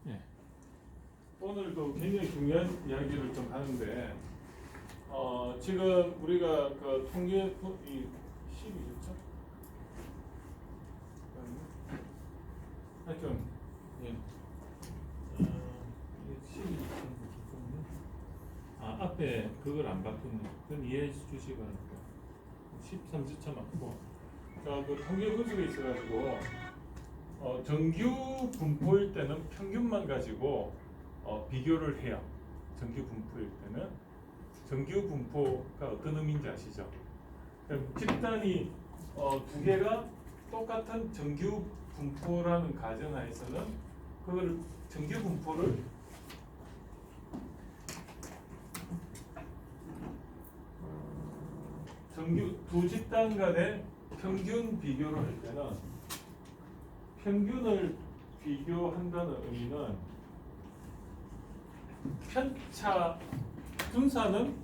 예. 오늘도 굉장히 중요한 이야기를 좀 하는데, 지금 우리가 그 통계 이 10이셨죠? 하여튼 예. 이게 10이 앞에 그걸 안 바꾸네. 그건 이해해 주시기 바랍니다. 13주차 맞고, 자, 그 통계 분석에 있어가지고 정규 분포일 때는 평균만 가지고 비교를 해요. 정규 분포일 때는 정규 분포가 어떤 의미인지 아시죠? 그럼 집단이 두 개가 똑같은 정규 분포라는 가정하에서는 그걸 정규 분포를 정규 두 집단 간의 평균 비교를 할 때는 평균을 비교한다는 의미는 편차 분산은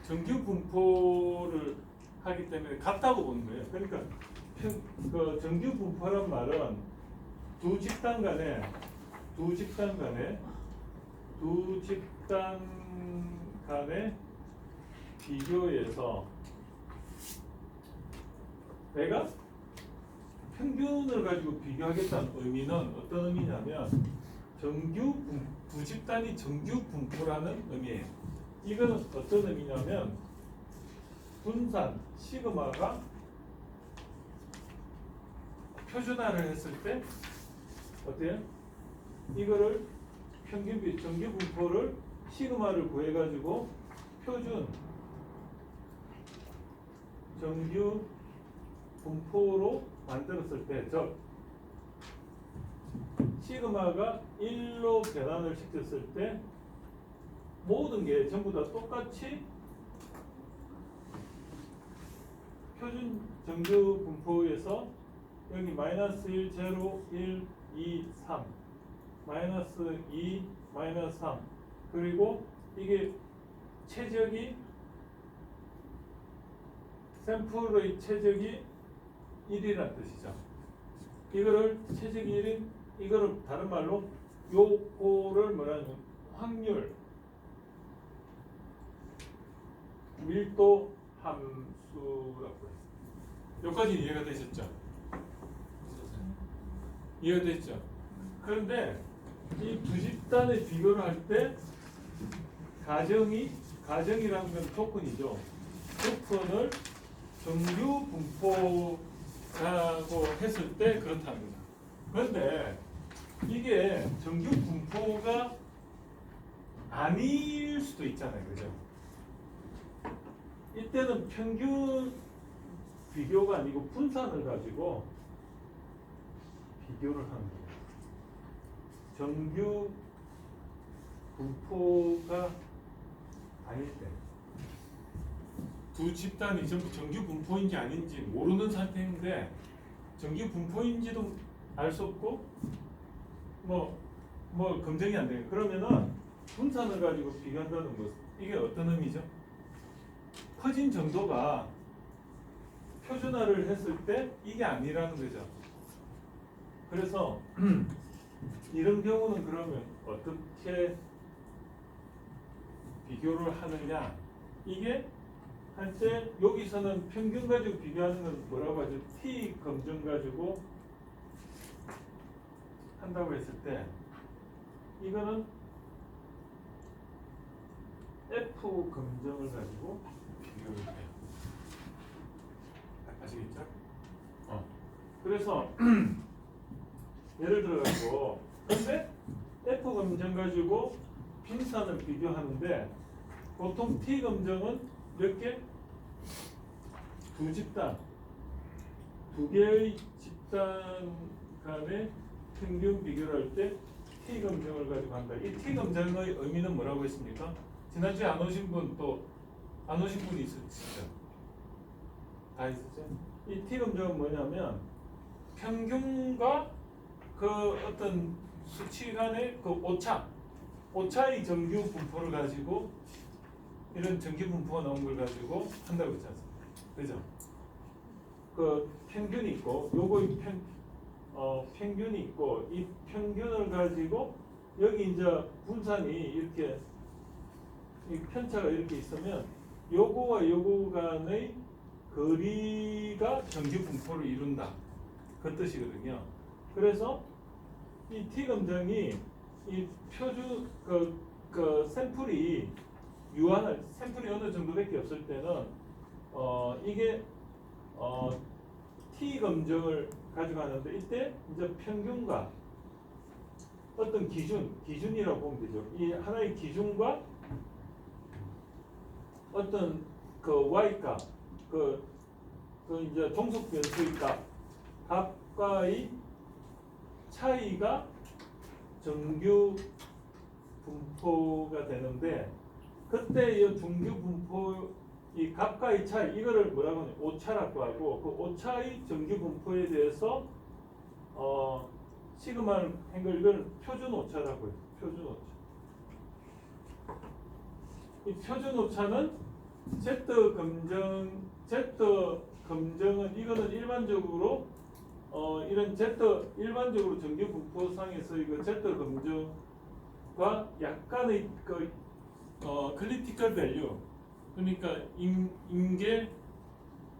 정규 분포를 하기 때문에 같다고 보는 거예요. 그러니까 그 정규 분포란 말은 두 집단 간의 비교에서 내가 평균을 가지고 비교하겠다는 의미는 어떤 의미냐면 두 집단이 정규 분포라는 의미예요. 이거는 어떤 의미냐면 분산 시그마가 표준화를 했을 때 어때요? 이거를 평균 정규 분포를 시그마를 구해 가지고 표준 정규 분포로 만들었을 때, 즉 시그마가 1로 변환을 시켰을 때 모든 게 전부 다 똑같이 표준 정규 분포에서 여기 마이너스 1, 0, 1, 2, 3 마이너스 2, 마이너스 3 그리고 이게 최적이 샘플의 최적이 1이라는 뜻이죠. 이거를 최적이 1인 이거를 다른 말로 요거를 뭐라는 확률 밀도 함수라고 했습니다. 여기까지 이해가 되셨죠? 이해가 됐죠? 그런데 이 두 집단의 비교를 할 때 가정이라는 건 조건이죠. 조건을 정규 분포라고 했을 때 그렇다는 거죠. 그런데 이게 정규 분포가 아닐 수도 있잖아요. 그죠? 이때는 평균 비교가 아니고 분산을 가지고 비교를 하는 거예요. 정규 분포가 아닐 때. 두 집단이 전부 정규 분포인지 아닌지 모르는 상태인데 정규 분포인지도 알 수 없고 뭐 검증이 안 돼요. 그러면은 분산을 가지고 비교한다는 것 이게 어떤 의미죠? 커진 정도가 표준화를 했을 때 이게 아니라는 거죠. 그래서 이런 경우는 그러면 어떻게 비교를 하느냐? 이게 할 때 여기서는 평균 가지고 비교하는 건 뭐라고 하죠? T 검증 가지고 한다고 했을 때 이거는 F 검증을 가지고 비교를 해요. 아시겠죠? 그래서 예를 들어 가지고 근데 F 검증 가지고 빈산을 비교하는데 보통 T 검증은 몇 개? 두 집단, 두 개의 집단 간의 평균 비교를 할 때 T 검증을 가지고 한다. 이 T 검증의 의미는 뭐라고 했습니까? 지난주에 안 오신 분 또 안 오신 분이 있으시죠? 다 있었죠? 이 T 검증은 뭐냐면 평균과 그 어떤 수치 간의 그 오차의 정규 분포를 가지고 이런 정규 분포가 나온 걸 가지고 한다고 했지 않습니까? 그죠? 그 평균이 있고 요거 평균이 있고 이 평균을 가지고 여기 이제 분산이 이렇게 이 편차가 이렇게 있으면 요거와 요거 간의 거리가 정규 분포를 이룬다. 그 뜻이거든요. 그래서 이 T 검정이 이 표준 그 샘플이 유한할 샘플이 어느 정도밖에 없을 때는 이게 T 검정을 가져가는데 이때 이제 평균과 어떤 기준이라고 보면 되죠. 이 하나의 기준과 어떤 그 Y값, 그 이제 종속 변수의 값과의 차이가 정규 분포가 되는데 그때 이 정규 분포 이 값과의 차이 이거를 뭐라고 하냐 오차라고 하고 그 오차의 정규 분포에 대해서 시그마를 한 걸 이걸 표준 오차라고 해요. 표준 오차. 이 표준 오차는 Z 검정은 이거는 일반적으로 이런 일반적으로 정규 분포상에서 이거 Z 검정과 약간의 크리티컬 밸류 그러니까 임계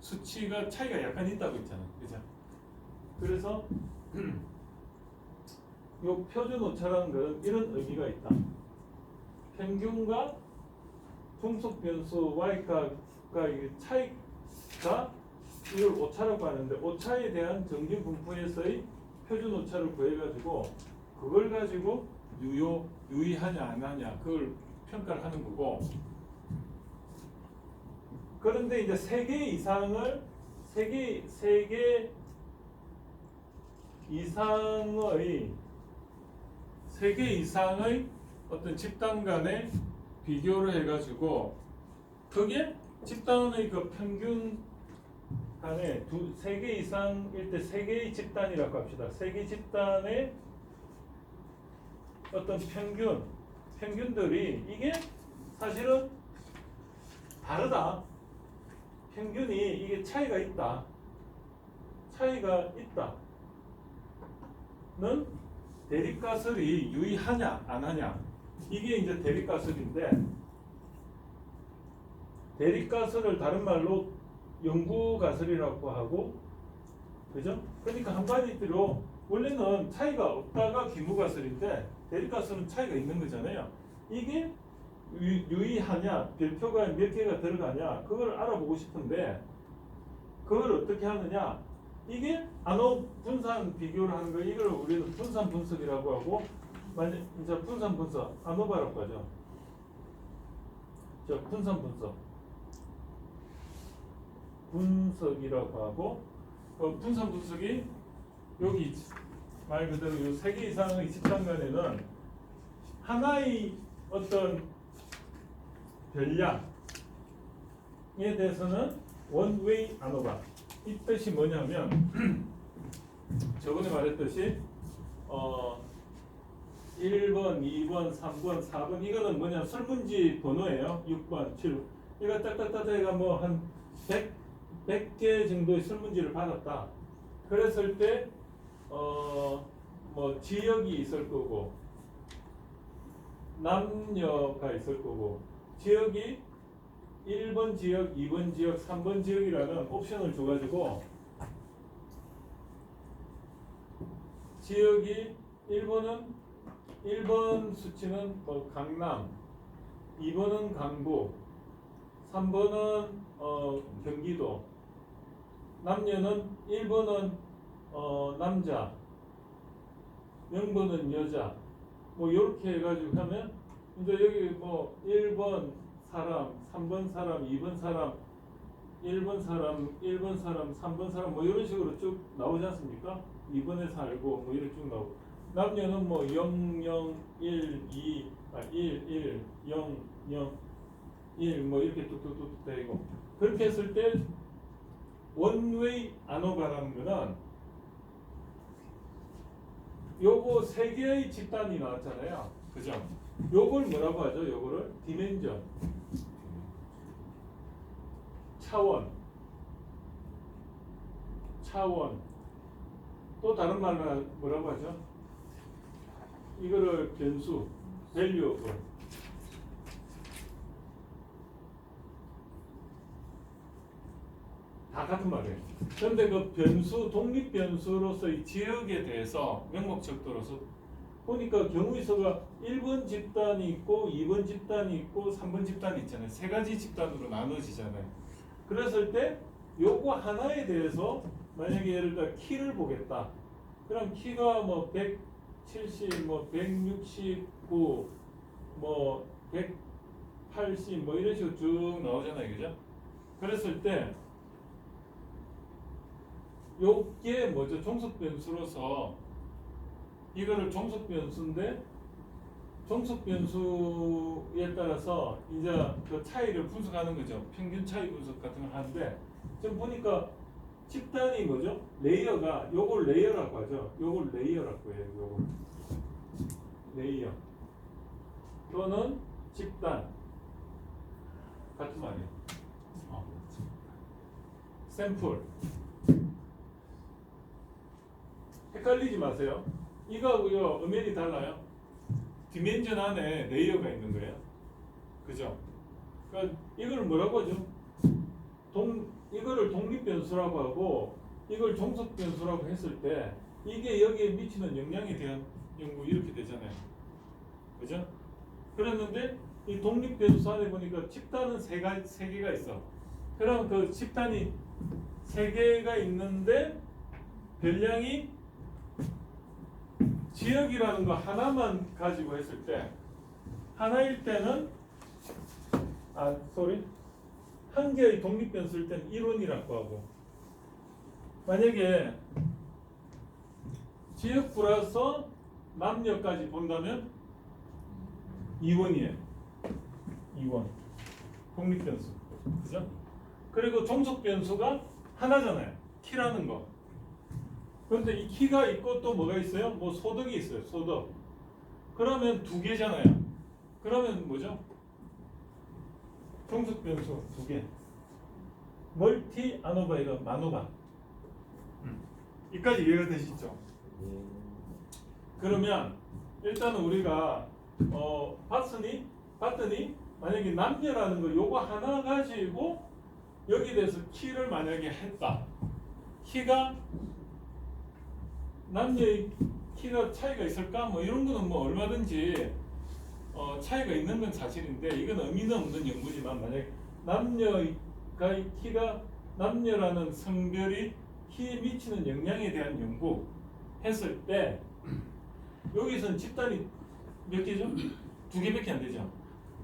수치가 차이가 약간 있다고 했잖아요. 그죠? 그래서 요 표준 오차라는 것은 이런 의미가 있다. 평균과 종속 변수 Y가의 차이가 이걸 오차라고 하는데 오차에 대한 정규 분포에서의 표준 오차를 구해가지고 그걸 가지고 유의하냐 안 하냐 그걸 평가를 하는 거고 그런데 이제 3개 이상의 3개 이상의 어떤 집단 간의 비교를 해가지고 그게 집단의 그 평균 간에 3개 이상일 때 3개의 집단이라고 합시다. 3개 집단의 어떤 평균들이 이게 사실은 다르다. 평균이 이게 차이가 있다. 는 대립가설이 유의하냐 안 하냐 이게 이제 대립가설인데 대립가설을 다른 말로 연구가설이라고 하고 그죠? 그러니까 한마디로 원래는 차이가 없다가 기무가설인데 대립가설은 차이가 있는 거잖아요. 이게 유의하냐 별표가 몇 개가 들어가냐 그걸 알아보고 싶은데 그걸 어떻게 하느냐 이게 안호 분산 비교를 하는 거 이걸 우리는 분산 분석이라고 하고 만약 이제 분산 분석 안호바라고 하죠. 저 분산 분석이라고 하고 분산 분석이 여기 말 그대로 이 3개 이상의 집단 간에는 하나의 어떤 별량에 대해서는 원웨이 안호바 이 뜻이 뭐냐면 저번에 말했듯이 1번, 2번, 3번, 4번 이거는 뭐냐 설문지 번호예요. 6번, 7번 이거 딱딱딱 해가 뭐 한 100개 정도의 설문지를 받았다. 그랬을 때 뭐 지역이 있을 거고 남녀가 있을 거고 지역이 1번 지역, 2번 지역, 3번 지역이라는 옵션을 줘가지고 지역이 1번 수치는 뭐 강남, 2번은 강북, 3번은 경기도, 남녀는 1번은 남자, 0번은 여자, 뭐 이렇게 해가지고 하면 이제 여기 뭐 1번 사람, 3번 사람, 2번 사람, 1번 사람, 1번 사람, 3번 사람 뭐 이런 식으로 쭉 나오지 않습니까? 2번에 살고 뭐 이렇게 쭉 나오고 남녀는 뭐 0, 0, 1, 2, 1, 1, 0, 0, 1 뭐 이렇게 뚝뚝뚝 되고 그렇게 했을 때 원웨이 안호바라는 거는 요거 3개의 집단이 나왔잖아요. 그죠? 요걸 뭐라고 하죠? 요거를 디멘전 차원 또 다른 말로 뭐라고 하죠? 이거를 변수 밸류 다 같은 말이에요. 그런데 그 변수 독립 변수로서의 지역에 대해서 명목적도로서 보니까 경우의수가 1번 집단이 있고 2번 집단이 있고 3번 집단이 있잖아요. 세 가지 집단으로 나눠지잖아요. 그랬을 때 요거 하나에 대해서 만약에 예를 들어 키를 보겠다. 그럼 키가 뭐 170, 뭐 169, 뭐 180, 뭐 이런 식으로 쭉 나오잖아요, 그죠? 그랬을 때 요게 뭐죠? 종속 변수로서 이거를 종속 변수인데 종속 변수에 따라서 이제 그 차이를 분석하는 거죠. 평균 차이 분석 같은 걸 하는데 지금 보니까 집단이 뭐죠? 레이어가 요걸 레이어라고 하죠. 요걸 레이어라고 해요. 요걸 레이어 또는 집단 같은 말이에요. 샘플 헷갈리지 마세요. 이거하고요 음면이 달라요. 디멘전 안에 레이어가 있는 거예요. 그죠? 그러니까 이걸 뭐라고 하죠? 이거를 독립 변수라고 하고 이걸 종속 변수라고 했을 때 이게 여기에 미치는 영향에 대한 연구 이렇게 되잖아요. 그죠? 그랬는데 이 독립 변수 안에 보니까 집단은 세 개가 있어. 그럼 그 집단이 세 개가 있는데 별량이 지역이라는 거 하나만 가지고 했을 때 하나일 때는 한 개의 독립 변수일 때는 1원이라고 하고 만약에 지역 플러스 남녀까지 본다면 2원이에요. 2원 독립 변수. 그죠? 그리고 종속 변수가 하나잖아요. 키라는 거. 그런데 이 키가 있고 또 뭐가 있어요? 뭐 소득이 있어요. 소득. 그러면 두 개잖아요. 그러면 뭐죠? 종속 변수 두 개. 멀티 아노바이가 마노바. 이까지 이해가 되시죠? 그러면 일단은 우리가 봤더니 만약에 남녀라는 거 요거 하나 가지고 여기 대해서 키를 만약에 했다. 키가 남녀의 키가 차이가 있을까? 뭐 이런 거는 뭐 얼마든지 차이가 있는 건 사실인데 이건 의미는 없는 연구지만 만약 남녀가 키가 남녀라는 성별이 키에 미치는 영향에 대한 연구 했을 때 여기서는 집단이 몇 개죠? 두 개밖에 안 되죠.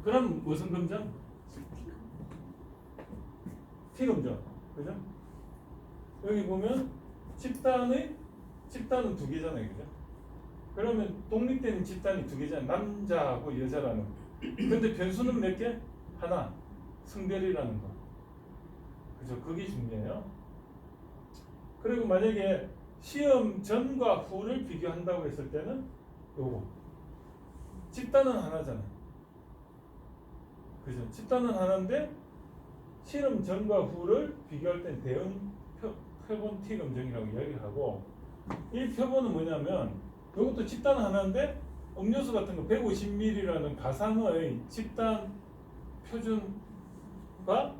그럼 무슨 검정? T 검정. 그죠? 여기 보면 집단은 두 개잖아요. 그죠? 그러면 독립되는 집단이 두 개잖아요. 남자하고 여자라는. 근데 변수는 몇 개? 하나. 성별이라는 거. 그죠? 그게 중요해요. 그리고 만약에 시험 전과 후를 비교한다고 했을 때는 요거. 집단은 하나잖아요. 그죠? 집단은 하나인데 실험 전과 후를 비교할 땐 대응 표본 T 검정이라고 이야기를 하고 이 표본은 뭐냐면 이것도 집단 하나인데 음료수 같은 거 150ml라는 가상의 집단 표준과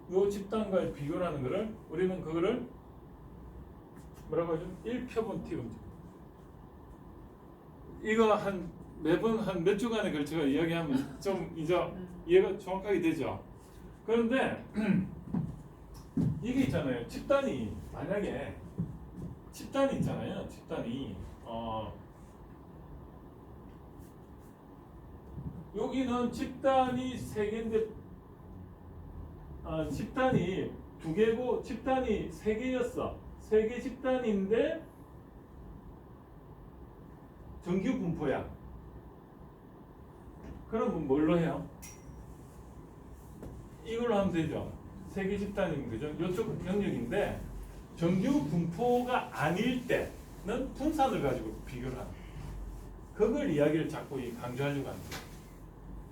이 집단과의 비교라는 거를 우리는 그거를 뭐라고 하죠? 1표본 T 검정. 이거 매번 한 몇 주간에 걸쳐서 이야기하면 좀 이제 이해가 정확하게 되죠. 그런데 이게 있잖아요. 집단이 만약에 집단이 있잖아요. 집단이 여기는 집단이 세 개인데 집단이 두 개고 집단이 세 개였어. 세 개 집단인데 정규 분포야. 그럼 뭘로 해요? 이걸로 하면 되죠. 세 개 집단이면 그죠? 이쪽 영역인데 정규 분포가 아닐 때는 분산을 가지고 비교를 하는 거예요. 그걸 이야기를 자꾸 강조하려고 하는 거예요.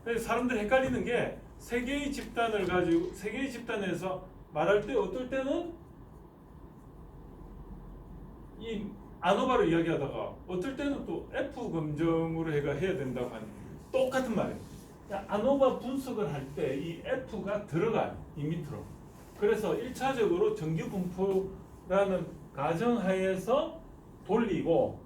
그래서 사람들이 헷갈리는 게 세 개의 집단을 가지고 세 개의 집단에서 말할 때 어떨 때는 이 아노바로 이야기하다가 어떨 때는 또 F 검정으로 해야 된다고 하는 똑같은 말이에요. 아노바 분석을 할 때 이 F가 들어가요. 이 밑으로. 그래서 1차적으로 정규 분포라는 가정하에서 돌리고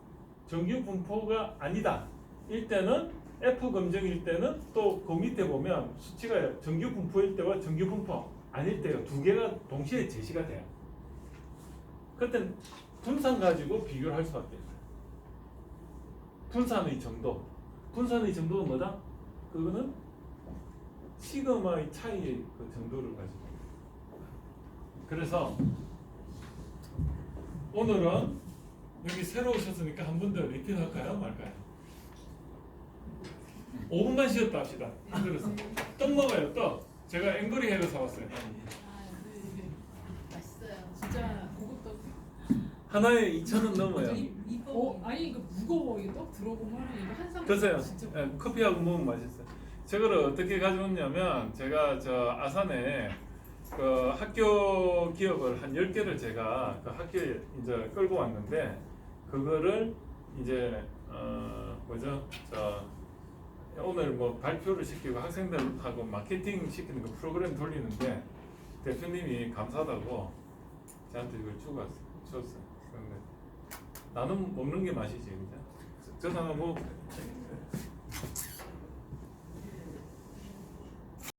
정규 분포가 아니다. 일 때는 F 검정일 때는 또 그 밑에 보면 수치가 정규 분포일 때와 정규 분포 아닐 때가 두 개가 동시에 제시가 돼요. 그때는 분산 가지고 비교를 할 수밖에 없어요. 분산의 정도. 분산의 정도가 뭐다? 그거는 시그마의 차이의 그 정도를 가지고. 그래서 오늘은 여기 새로 오셨으니까 한 번 더 리필 할까요? 말까요? 5분만 쉬었다 합시다. 힘들어서. 떡 먹어요, 떡. 제가 앵거리 해서 사왔어요. 맛있어요. 진짜 고급떡. 하나에 2,000원 넘어요. 아니 이거 무거워. 이거 떡 들어보면 이거 한 상. 드세요. 진짜 예, 커피하고 먹으면 맛있어요. 저거를 어떻게 가져왔냐면 제가 저 아산에 그 학교 기억을 한 10개를 제가 그 학교에 이제 끌고 왔는데 그거를 이제 뭐죠? 저 오늘 뭐 발표를 시키고 학생들하고 마케팅 시키는 그 프로그램 돌리는데 대표님이 감사하다고 저한테 이걸 줬어요. 근데 나는 먹는 게 맛이지, 그죠? 저 하나 뭐